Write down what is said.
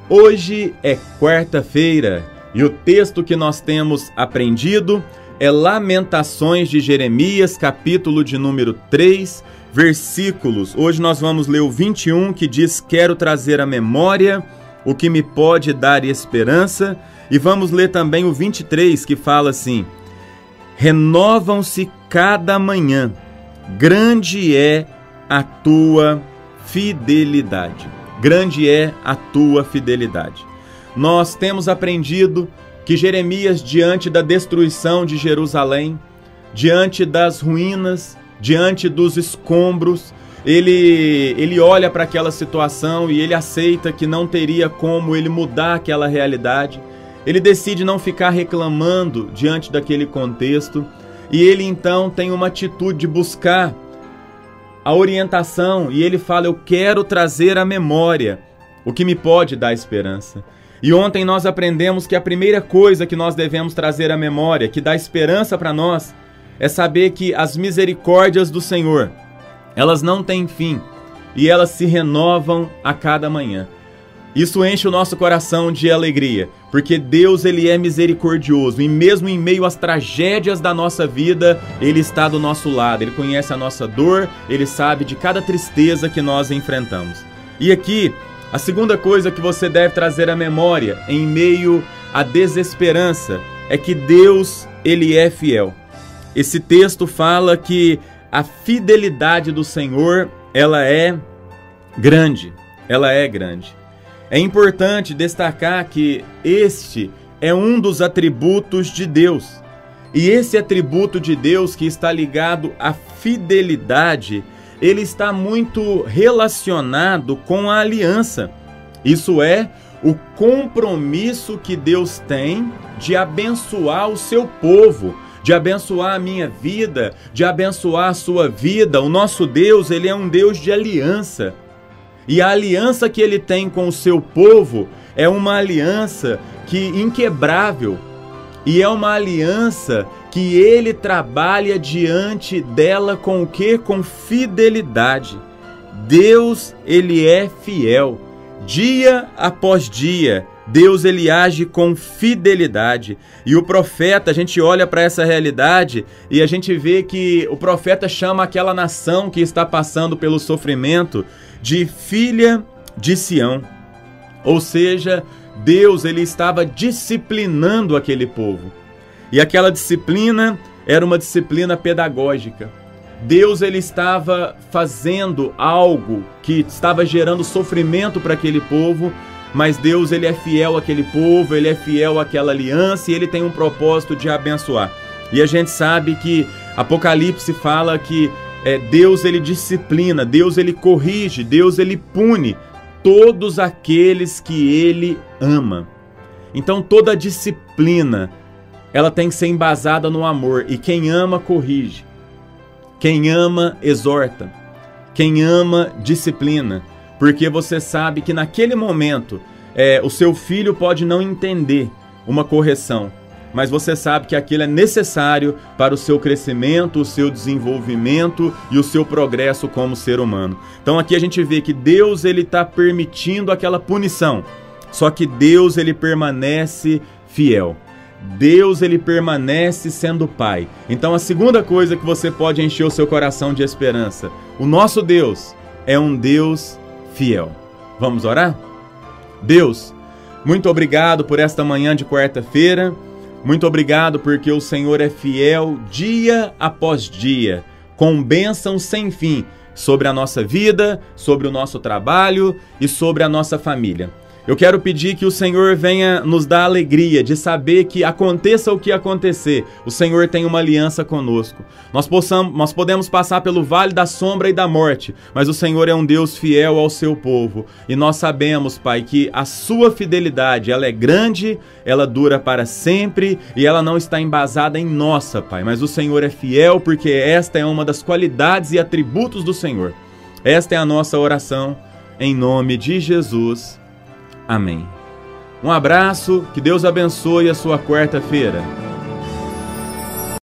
Hoje é quarta-feira e o texto que nós temos aprendido é Lamentações de Jeremias, capítulo de número 3, versículos. Hoje nós vamos ler o 21, que diz: quero trazer à memória o que me pode dar esperança. E vamos ler também o 23, que fala assim: renovam-se cada manhã, grande é a tua fidelidade. Grande é a tua fidelidade. Nós temos aprendido que Jeremias, diante da destruição de Jerusalém, diante das ruínas, diante dos escombros, ele olha para aquela situação e ele aceita que não teria como ele mudar aquela realidade. Ele decide não ficar reclamando diante daquele contexto e ele então tem uma atitude de buscar a orientação e ele fala: eu quero trazer à memória o que me pode dar esperança. E ontem nós aprendemos que a primeira coisa que nós devemos trazer à memória, que dá esperança para nós, é saber que as misericórdias do Senhor, elas não têm fim e elas se renovam a cada manhã. Isso enche o nosso coração de alegria, porque Deus, ele é misericordioso e mesmo em meio às tragédias da nossa vida, ele está do nosso lado, ele conhece a nossa dor, ele sabe de cada tristeza que nós enfrentamos. E aqui, a segunda coisa que você deve trazer à memória em meio à desesperança é que Deus, ele é fiel. Esse texto fala que a fidelidade do Senhor, ela é grande, ela é grande. É importante destacar que este é um dos atributos de Deus. E esse atributo de Deus que está ligado à fidelidade, ele está muito relacionado com a aliança. Isso é, o compromisso que Deus tem de abençoar o seu povo, de abençoar a minha vida, de abençoar a sua vida. O nosso Deus, ele é um Deus de aliança. E a aliança que ele tem com o seu povo é uma aliança inquebrável. E é uma aliança que ele trabalha diante dela com o quê? Com fidelidade. Deus, ele é fiel. Dia após dia, Deus, ele age com fidelidade. E o profeta, a gente olha para essa realidade e a gente vê que o profeta chama aquela nação que está passando pelo sofrimento de filha de Sião. Ou seja, Deus, ele estava disciplinando aquele povo. E aquela disciplina era uma disciplina pedagógica. Deus, ele estava fazendo algo que estava gerando sofrimento para aquele povo, mas Deus, ele é fiel àquele povo, ele é fiel àquela aliança e ele tem um propósito de abençoar. E a gente sabe que Apocalipse fala que Deus, ele disciplina, Deus, ele corrige, Deus, ele pune todos aqueles que ele ama. Então toda disciplina, ela tem que ser embasada no amor. E quem ama, corrige. Quem ama, exorta. Quem ama, disciplina. Porque você sabe que naquele momento, o seu filho pode não entender uma correção, mas você sabe que aquilo é necessário para o seu crescimento, o seu desenvolvimento e o seu progresso como ser humano. Então aqui a gente vê que Deus, ele está permitindo aquela punição, só que Deus, ele permanece fiel. Deus, ele permanece sendo Pai. Então a segunda coisa que você pode encher o seu coração de esperança: o nosso Deus é um Deus fiel. Vamos orar? Deus, muito obrigado por esta manhã de quarta-feira. Muito obrigado porque o Senhor é fiel dia após dia, com bênçãos sem fim sobre a nossa vida, sobre o nosso trabalho e sobre a nossa família. Eu quero pedir que o Senhor venha nos dar a alegria de saber que aconteça o que acontecer, o Senhor tem uma aliança conosco. Nós podemos passar pelo vale da sombra e da morte, mas o Senhor é um Deus fiel ao seu povo. E nós sabemos, Pai, que a sua fidelidade, ela é grande, ela dura para sempre e ela não está embasada em nossa, Pai. Mas o Senhor é fiel porque esta é uma das qualidades e atributos do Senhor. Esta é a nossa oração, em nome de Jesus. Amém. Um abraço, que Deus abençoe a sua quarta-feira.